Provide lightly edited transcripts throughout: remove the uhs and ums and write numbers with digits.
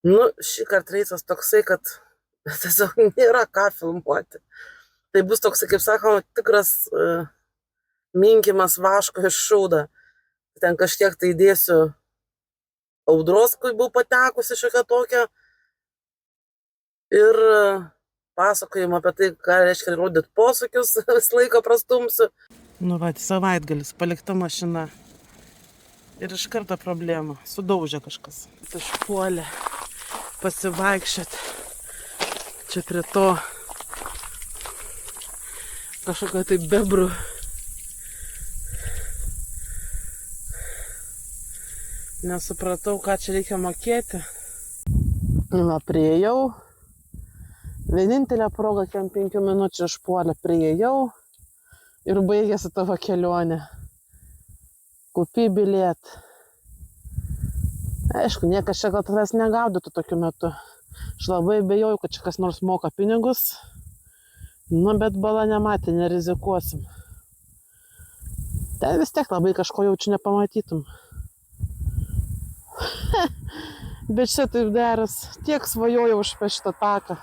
Nu, šį kartą reisas toksai, kad tiesiog nėra ką filmuoti. Tai bus toksai, kaip sakoma, tikras minkimas vaško iš šūdą. Ten kažkiek tai įdėsiu audros, kai buvau patekusi šiokia tokia. Ir pasakojimą apie tai, ką reiškia rodyti posūkius, visą laiką prastumsiu. Nu, va, savaitgalis, palikta mašina. Ir iš karto problema, sudaužė kažkas. Išpuolė pasivaikščioti. Čia prie to kažkokio tai bebrų. Nesupratau, ką čia reikia mokėti. Va, priėjau. Vienintelė proga, kiam 5 minučių išpuolė, priėjau ir baigėsi tavo kelionė. Kaupi bilietą. Aišku, niekas čia gal tavęs negaudytų tokiu metu. Aš labai bejojau, kad čia kas nors moka pinigus. Nu, bet bala nematė, nerizikuosim. Ten vis tiek labai kažko jaučiu nepamatytum. Bet čia taip deras. Tiek svajojau už šitą taką.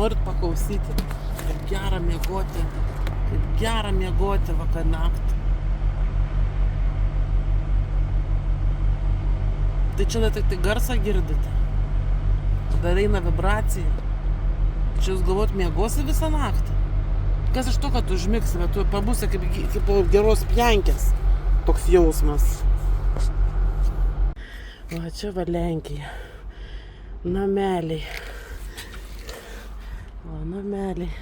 Norit paklausyti, kaip gera miegoti vakar naktį. Tai čia tik tai garsą girdite. Dar eina vibracija. Čia jūs galvot miegosi visą naktį. Kas iš to, kad tu užmigsi, bet tu pabūsi kaip geros pjankės. Toks jausmas. Va čia va Lenkija. Nameliai. O nameliai.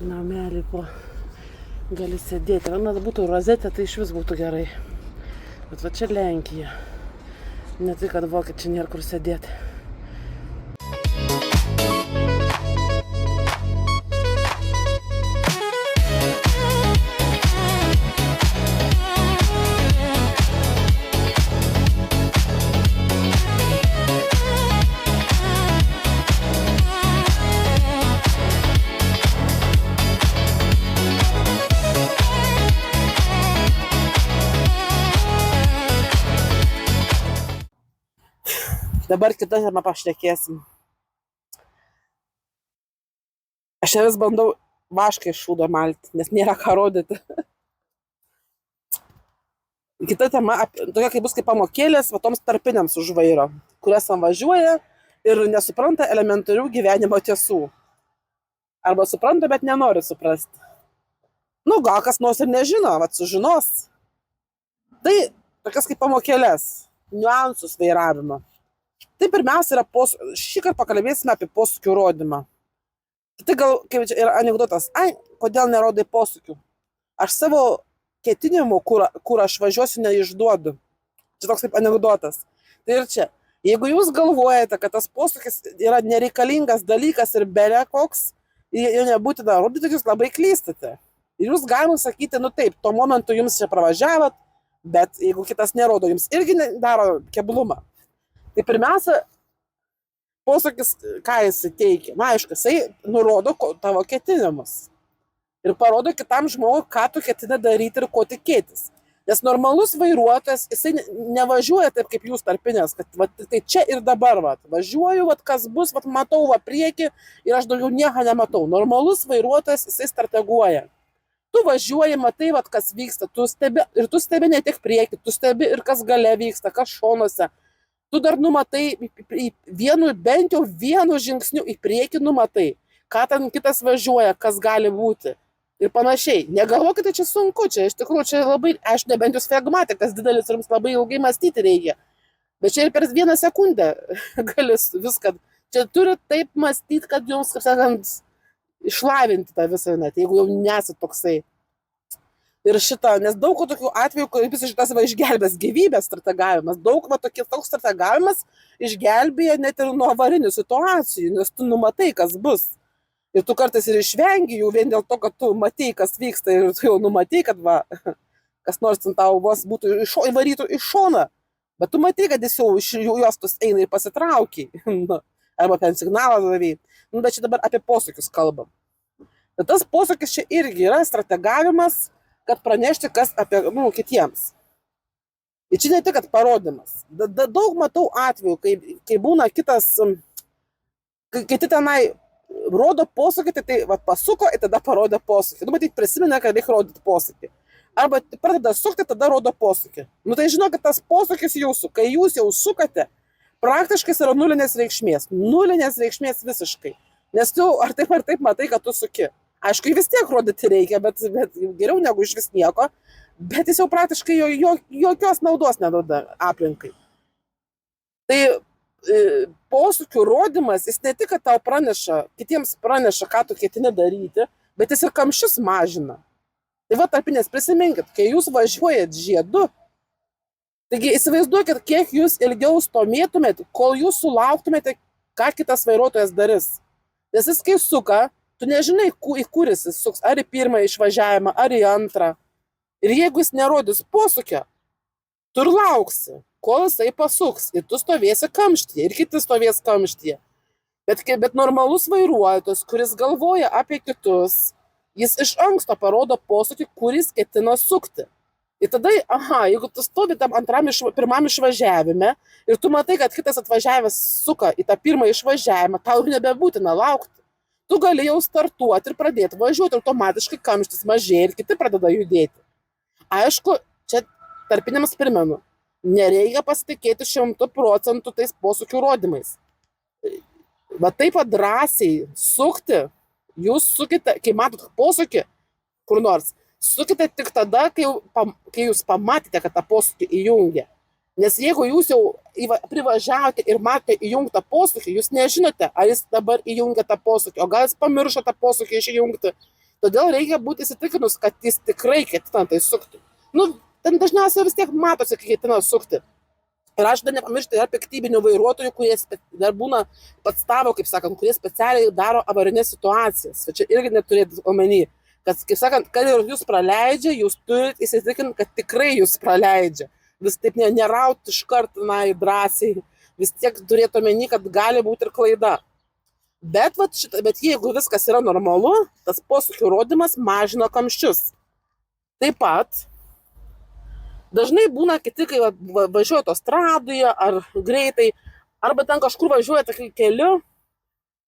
Namelį po gali sėdėti. Vienas būtų rozetė, tai iš vis būtų gerai. Bet va čia Lenkija. Ne tai, kad vokiečiai nėra kur sėdėti. Dabar kitą temą pašnekėsim. Aš vis bandau vašką iš šūdo malti, nes nėra ką rodyti. Kita tema, tokia kaip bus kaip pamokėlės, va toms tarpiniams už vairo, kurias važiuoja ir nesupranta elementarių gyvenimo tiesų. Arba supranta, bet nenori suprasti. Nu, gal kas nors ir nežino, vat sužinos. Tai tokias kaip pamokėlės, niuansus vairavimo. Tai pirmiausia yra šįkart pakalbėsime apie posūkių rodymą. Tai gal, kaip čia yra anekdotas, kodėl nerodai posūkių? Aš savo ketinimų, kur aš važiuosiu, neišduodu. Čia toks kaip anekdotas. Tai ir čia, jeigu jūs galvojate, kad tas posūkis yra nereikalingas dalykas ir bele koks, jo nebūtina rodyti, jūs labai klystate. Ir jūs galima sakyti, nu taip, tuo momentu jums čia pravažiavot, bet jeigu kitas nerodo, jums irgi daro keblumą. Tai pirmiausia, posūkis, ką jis teikia? Na, aišku, jisai nurodo tavo ketinimus. Ir parodo kitam žmogui, ką tu ketini daryti ir ko tikėtis. Nes normalus vairuotojas, jisai nevažiuoja taip kaip jūs tarpinės, kad va, tai čia ir dabar, va, važiuoju, va, kas bus, va, matau va, priekį ir aš daugiau nieko nematau. Normalus vairuotojas, jisai strateguoja. Tu važiuoji, matai, va, kas vyksta, tu stebi ne tik priekį, tu stebi ir kas gale vyksta, kas šonuose. Tu dar numatai, bent jau vienu žingsniu į priekį numatai, ką ten kitas važiuoja, kas gali būti. Ir panašiai. Negalvokite, čia sunku, čia iš tikrųjų, čia labai, aš nebent jūs flegmatikas didelis ir jums labai ilgai mąstyti reikia. Bet čia ir per 1 sekundę gali viską. Čia turi taip mąstyti, kad jums, kaip sakant, išlavinti tą visą, net, jeigu jau nesat toksai. Ir šitą, nes daug tokių atvejų, kaip jis šitas va išgelbės gyvybės strategavimas, daug va toks strategavimas išgelbėja net ir nuo avarinių situacijų, nes tu numatai, kas bus. Ir tu kartais ir išvengi jų vien dėl to, kad tu matai, kas vyksta ir tu jau numatai, kad va, kas nors tau vos būtų įvarytų iš šoną, bet tu matai, kad jis jau iš juostos eina ir pasitraukia, arba ten signalą davė. Nu, bet čia dabar apie posūkius kalbam. Bet tas posūkis čia irgi yra strategavimas, kad pranešti, kas apie kitiems. Ir čia ne tik, kad parodymas. Daug matau atvejų, kai būna kitas, kai tenai rodo posūkį, tai va, pasuko ir tada parodė posūkį. Nu, matyt, prisiminė, kad reikia rodyti posūkį. Arba pradeda sukti, tada rodo posūkį. Nu, tai žinokit, tas posūkis jūsų, kai jūs jau sukate, praktiškai yra nulinės reikšmės. Nulinės reikšmės visiškai. Nes tu ar taip matai, kad tu suki. Aišku, vis tiek rodyti reikia, bet geriau negu iš vis nieko, bet jis jau praktiškai jokios naudos neduoda aplinkai. Tai posūkių rodymas, jis ne tik, kad tau praneša, kitiems praneša, ką tu ketini daryti, bet jis ir kamščius mažina. Tai va, tarpinės, prisiminkit, kai jūs važiuojat žiedu, taigi įsivaizduokit, kiek jūs ilgiau stomėtumėte, kol jūs sulauktumėte, ką kitas vairuotojas darys. Nes jis kai suka, tu nežinai, į kur jis suks, ar į pirmą išvažiavimą, ar į antrą. Ir jeigu jis nerodys posūkio, tu ir lauksi, kol jisai pasuks. Ir tu stovėsi kamštyje, ir kiti stovės kamštyje. Bet normalus vairuotojas, kuris galvoja apie kitus, jis iš anksto parodo posūkį, kuris ketina sukti. Ir tada, jeigu tu stovi tam pirmam išvažiavime ir tu matai, kad kitas atvažiavęs suka į tą pirmą išvažiavimą, tau ir nebebūtina laukti. Tu gali jau startuoti ir pradėti važiuoti, automatiškai kamštis mažėja ir kiti pradeda judėti. Aišku, čia tarpiniams primenu, nereikia pasitikėti 100% tais posūkių rodymais. Va taip pat drąsiai sukti, jūs sukite, kai matot posūkį kur nors, sukite tik tada, kai jūs pamatėte, kad tą posūkį įjungia. Nes jeigu jūs jau privažiavote ir matėte įjungtą posūkį, jūs nežinote, ar jis dabar įjungia tą posūkį, o gal jis pamiršo tą posūkį išjungti. Todėl reikia būti įsitikinus, kad jis tikrai ketina tai sukti. Nu, ten dažniausiai vis tiek matosi, kai ketina sukti. Ir aš dar nepamiršti, yra piktybinių vairuotojų, kurie dar būna patstavo, kaip sakant, kurie specialiai daro avarinės situacijas. Čia irgi neturėtų omeny, kad, kaip sakant, kad ir jūs praleidžia, jūs turite įsitikinti, kad tikrai jūs praleidžia. Vis taip nerauti iš karto, drąsiai, vis tiek turėtų omeny, kad gali būti ir klaida. Bet jeigu viskas yra normalu, tas posūkių rodymas mažina kamščius. Taip pat, dažnai būna kiti, kai važiuoja autostradoje ar greitai, Arba ten kažkur važiuoja tokiu keliu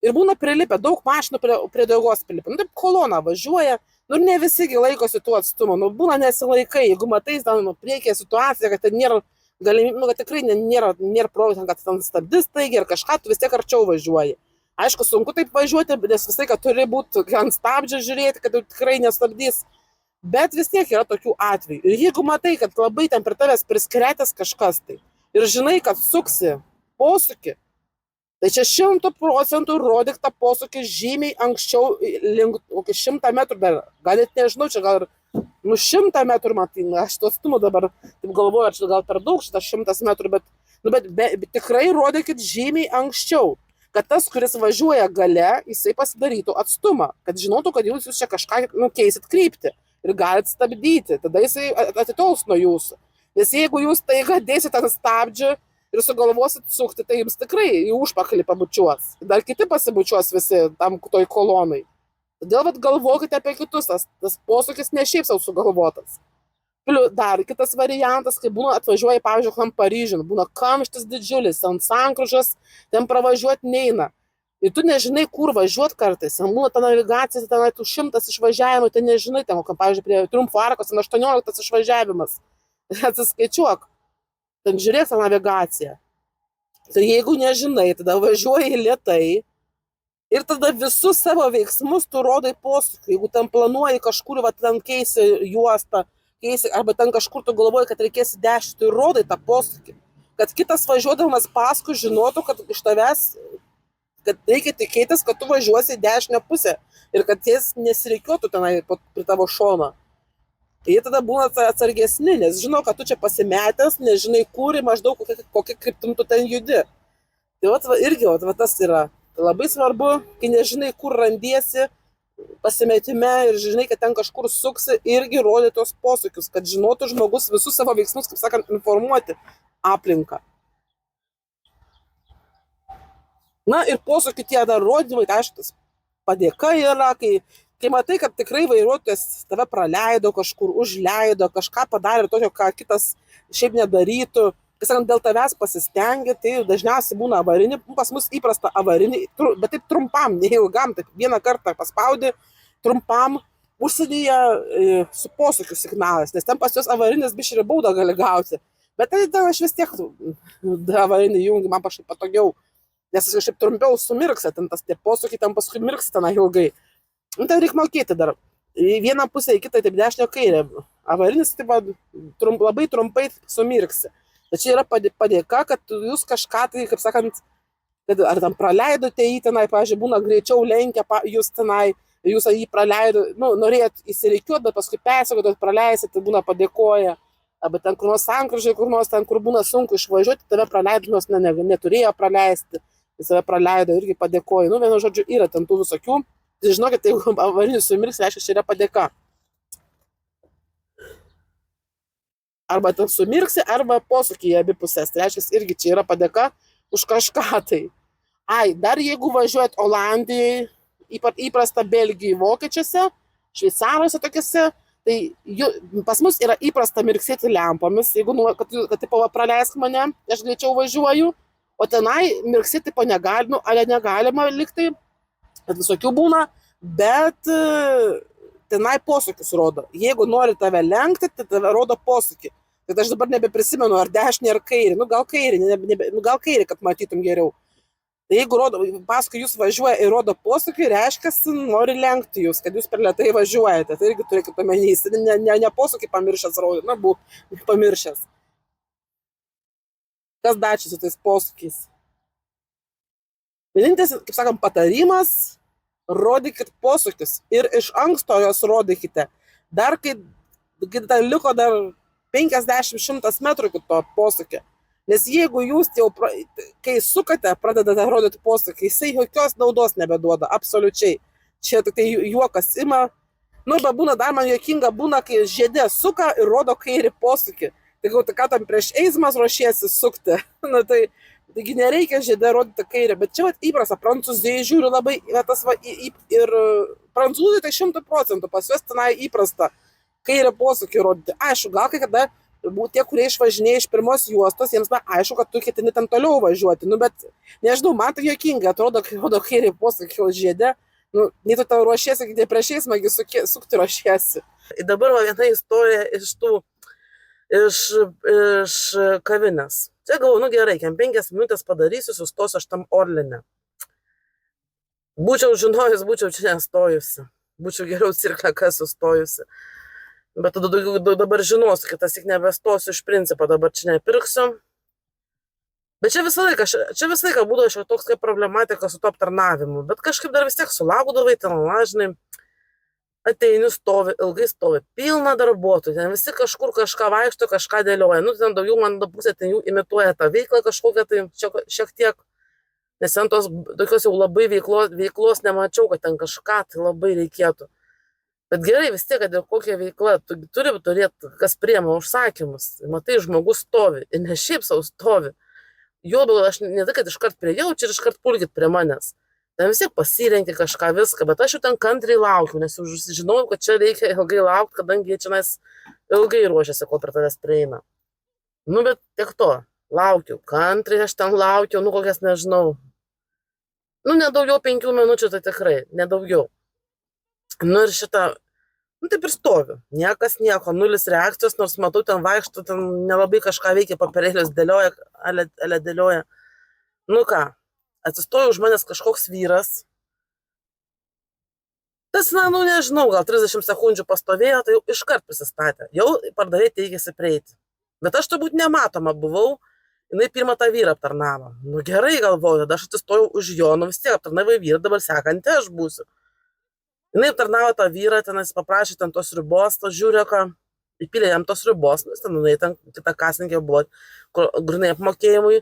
ir būna prilipę, daug mašinų prie daugos prilipę. Nu, taip kolona važiuoja, nu, ne visigi laikosi tų atstumų, nu, būna nesilaikai, jeigu matai, ten, nu, priekyje situacija, kad ten nėra galimybė, nu, kad tikrai nėra progų, kad ten stabdis taigi ir kažką, tu vis tiek arčiau važiuoji. Aišku, sunku taip važiuoti, nes visai, kad turi būti ant stabdžio žiūrėti, kad jau tikrai nestabdys. Bet vis tiek yra tokių atvejų. Ir jeigu matai, kad labai ten prie tavęs priskretęs kažkas tai, ir žinai, kad suksi posūkį, tai čia 100% rodyk tą posūkį žymiai anksčiau, link 100 metrų dar. Gal net nežinau, čia gal 100 metrų, matai, aš to atstumu dabar taip galvoju, ar čia gal per daug šitas 100 metrų, bet tikrai rodykit žymiai anksčiau, kad tas, kuris važiuoja gale, jisai pasidarytų atstumą, kad žinotų, kad jūs čia kažką keisit kryptį ir galit stabdyti, tada jisai atitols nuo jūsų. Nes jeigu jūs taiga dėsit ant stabdžių ir sugalvosit sukti, tai jums tikrai į užpakalį pabučiuos. Dar kiti pasibučiuos visi tam toj kolonai. Todėl vat galvokite apie kitus, tas posūkis ne šiaip sau sugalvotas. Dar kitas variantas, kai būna atvažiuoja, pavyzdžiui, Paryžiun, būna kamštis didžiulis, ant sankryžos, ten pravažiuoti neina. Ir tu nežinai, kur važiuoti kartais. Būna ta navigacija, ten tų 100 išvažiavimų, ten nežinai, ten, pavyzdžiui, prie Triumfo arkos, ten 18 išvažiavimas. Atsiskaičiuok, ten žiūrėk tą navigaciją. Tai jeigu nežinai, tada važiuoji lėtai ir tada visus savo veiksmus tu rodai posūkį. Jeigu ten planuoji kažkur, va, ten keisi juostą, arba ten kažkur tu galvoji, kad reikės 10, tai rodai tą posūkį. Kad kitas važiuodamas paskui žinotų, kad iš tavęs, kad reikia tikėtis, kad tu važiuosi į dešinę pusę ir kad jis nesireikiuotų tenai prie tavo šono. Tai jie tada būna atsargesni, nes žino, kad tu čia pasimetęs, nežinai kur, maždaug kokia kryptim tu ten judi. Tai vat, irgi vat, tas yra. Tai labai svarbu, kai nežinai, kur randiesi pasimetime ir žinai, kad ten kažkur suksi, irgi rodė tos posūkius, kad žinotų žmogus visus savo veiksmus, kaip sakant, informuoti aplinką. Na ir posūkių tie dar rodymai, tai aišku, padėka yra, kai matai, kad tikrai vairuotojas tave praleido kažkur, užleido, kažką padarė tokio, ką kitas šiaip nedarytų, kai sakant, dėl tavęs pasistengia, tai dažniausiai būna avarinį, pas mus įprasta avarinį, bet taip trumpam, neilgam, taip vieną kartą paspaudi, trumpam užsidėję su posūkių signalas, nes ten pas juos avarinis biškį baudą gali gauti. Bet tai aš vis tiek avarinį jungiu, man kažkaip patogiau. Nes aš kažkaip trumpiau sumirksa, ten tas tie posūkiai, ten paskui mirksta ten ilgai. Nu, tai reikia mokėti dar. Į vieną pusę, į kitą, taip dešinę kairę. Avarinis, taip labai trumpai sumirksi. Tačiau yra padėka, kad jūs kažką, tai, kaip sakant, ar tam praleidote jį tenai, pavyzdžiui, būna greičiau lenkia jūs tenai, jūs jį praleido, norėjot įsireikiuoti, bet paskui persiekot, praleisit, tai būna padėkoja. Arba ten kur nors sankryžai, kur nors ten, kur būna sunku išvažiuoti, tave praleido, nors neturėjo praleisti. Jis save praleido, irgi padėkoja. Vienu žodžiu, yra ten tų visokių. Tai žinokit, jeigu avarinis sumirks, reiškia, čia yra padėka. Arba ten sumirksi, arba posūkį į abi pusės. Tai reiškia, irgi čia yra padėka už kažką tai. Dar jeigu važiuojat Olandijai, įprasta Belgijai, Vokiečiuose, Šveicaruose tokiuose, tai pas mus yra įprasta mirksėti lempomis. Jeigu, kad tipo praleisk mane, aš greičiau važiuoju. O tenai mirksėti tipo negalima liktai, kad visokių būna, bet tenai posūkius rodo. Jeigu nori tave lenkti, tai tave rodo posūkį. Tai aš dabar nebeprisimenu, ar dešinė, ar kairė. Gal kairė, kad matytum geriau. Tai jeigu paskui jūs važiuoja ir rodo posūkį, reiškia, nori lenkti jūs, kad jūs per lėtai važiuojate. Tai irgi turėkit pamanys. Ne posūkį pamiršęs rodo, buvo pamiršęs. Kas dar čia su tais posūkiais? Vienintelis, kaip sakant, patarimas, rodykit posūkius ir iš anksto jos rodykite. Dar kai liko dar 50-100 metrų iki to posūkio. Nes jeigu jūs jau, kai sukate, pradedate rodyti posūkį, jisai jokios naudos nebeduoda, absoliučiai. Čia tik tai juokas ima. Bet būna dar man juokinga, būna, kai žiedė suka ir rodo kairį posūkį. Tai ką tam prieš eismas ruošiesi sukti. Taigi nereikia žiedė rodyti kairę, bet čia įprasta, Prancūzijai žiūriu labai, ir prancūzai tai 100%, pas juos tenai įprasta kairę posūkį rodyti. Aišku, gal kai kada tie, kurie išvažinėja iš pirmos juostos, jiems aišku, kad tu ketini ten toliau važiuoti. Nu, bet, nežinau, man tai juokinga, atrodo, kairį posakį žiedė, nu, nei tu tau ruošiesi, kai prieš eismą sukti ruošiesi. Ir dabar viena istorija iš kavinės. Čia galvoju, nu gerai, 5 minutės padarysiu, sustosiu aš tam Orline. Būčiau žinojus, būčiau čia nestojusi. Būčiau geriau cirklę, kas sustojusi. Bet dabar žinosiu, kad tas tik nebestosiu iš principo, dabar čia nepirksiu. Bet čia visą laiką būdavo šiek toks kaip problematika su to aptarnavimu. Bet kažkaip dar vis tiek sulaukdavai, ten, žinai, ateini, stovi, ilgai stovi, pilna darbuotojų, ten visi kažkur kažką vaikšto, kažką dėlioja. Nu, ten daugiau man pusė ten jų imituoja tą veiklą kažkokią, tai šiek tiek, nes ten tos tokios jau labai veiklos nemačiau, kad ten kažką tai labai reikėtų. Bet gerai vis tiek, kad ir kokia veikla, tu turi turėti, kas priema užsakymus. Matai, žmogus stovi, ir ne šiaip savo stovi. Jo, bet aš ne tai, kad iškart priejau, čia ir iškart pulkit prie manęs. Ten vis tiek pasirenki kažką viską, bet aš jau ten kantriai laukiu, nes jau žinau, kad čia reikia ilgai laukti, kadangi jie čia ilgai ruošiasi, kol prie tavęs prieina. Nu, bet tiek to, laukiu, kantriai aš ten laukiu, nu kokias nežinau. Nu, nedaugiau 5 minučių, tai tikrai, nedaugiau. Nu ir šitą, nu taip ir stoviu, niekas nieko, nulis reakcijos, nors matau, ten vaikšto, ten nelabai kažką veikia, papirėlius dėlioja, ale dėlioja. Nu ką, atsistojo už manęs kažkoks vyras. Tas, na, nu nežinau, gal 30 sekundžių pastovėjo, tai jau iškart prisistatė, jau pardavėjai teikėsi prieiti. Bet aš turbūt nematoma buvau, jinai pirmą tą vyrą aptarnavo. Nu gerai galvoju, aš atsistojau už jo, nu vis tiek aptarnavai vyrą, dabar sekantį aš būsiu. Jinai aptarnavo tą vyrą, ten jis paprašė ten tos ribos, to žiūrėko, įpylė jam tos ribos, nes ten jinai ten kita kasininkė buvo, grynai apmokėjimui.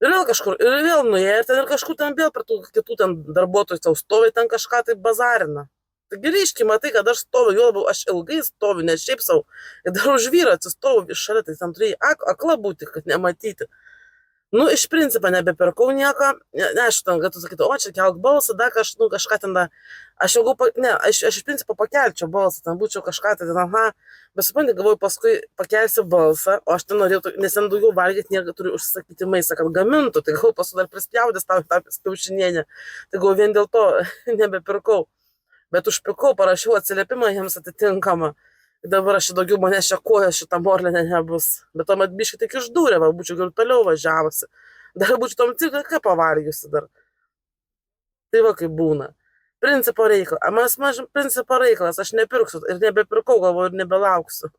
Ir vėl kažkur, ir vėl nuėjo, ir kažkur ten vėl prie tų kitų ten darbuotojų tau stovi, ten kažką tai bazarina. Taigi ryškiai matai, kad aš stoviu, jo labiau aš ilgai stoviu, nes šiaip savo, ir dar už vyrą atsistoviu šalia, tai ten turėjai akla būti, kad nematyti. Nu, iš principo nebepirkau nieko, aš ten galiu sakyti, o čia kelk balsą, dar kažką ten, aš jau aš iš principo pakelčiau balsą, ten būčiau kažką, tai ten, aha, bet supranti, galvoju, paskui pakelsiu balsą, o aš ten norėjau, nes ten daugiau valgyti, nieko turiu užsisakyti maistą, kad gamintų, tai galvoju, paskui dar prispjaudęs tą kiaušinienę, tai galvoju, vien dėl to nebepirkau, bet užpirkau, parašiau atsiliepimą jiems atitinkamą. Dabar aš daugiau manęs čia koja šitam Orline nebus. Bet tuomet biškai tik išdūrė, va, būčiau gal toliau važiavusi. Dar būčiau tom cirką pavalgiusi dar. Tai va kaip būna. Principo reikalas. Principo reikalas, aš nepirksiu ir nebepirkau, galvoju, ir nebelauksiu.